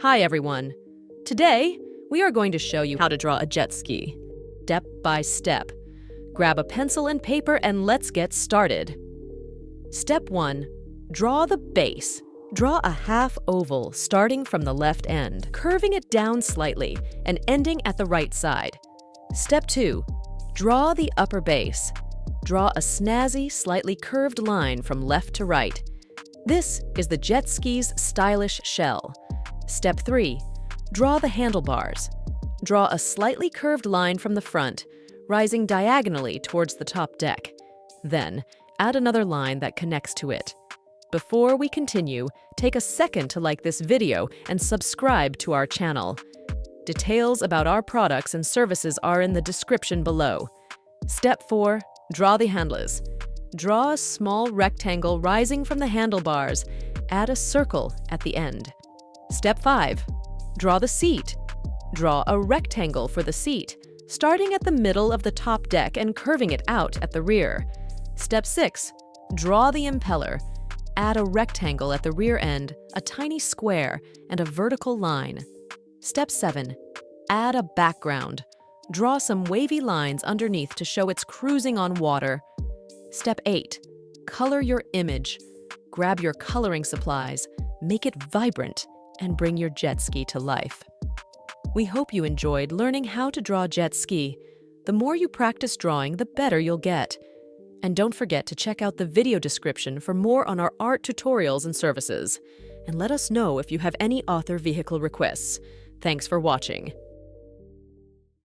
Hi everyone! Today, we are going to show you how to draw a jet ski, step by step. Grab a pencil and paper and let's get started. Step 1. Draw the base. Draw a half oval starting from the left end, curving it down slightly and ending at the right side. Step 2. Draw the upper base. Draw a snazzy, slightly curved line from left to right. This is the jet ski's stylish shell. Step 3. Draw the handlebars. Draw a slightly curved line from the front, rising diagonally towards the top deck. Then, add another line that connects to it. Before we continue, take a second to like this video and subscribe to our channel. Details about our products and services are in the description below. Step 4. Draw the handles. Draw a small rectangle rising from the handlebars. Add a circle at the end. Step 5. Draw the seat. Draw a rectangle for the seat, starting at the middle of the top deck and curving it out at the rear. Step 6. Draw the impeller. Add a rectangle at the rear end, a tiny square, and a vertical line. Step 7. Add a background. Draw some wavy lines underneath to show it's cruising on water. Step 8. Color your image. Grab your coloring supplies, make it vibrant, and bring your jet ski to life. We hope you enjoyed learning how to draw jet ski. The more you practice drawing, the better you'll get. And don't forget to check out the video description for more on our art tutorials and services. And let us know if you have any author vehicle requests. Thanks for watching.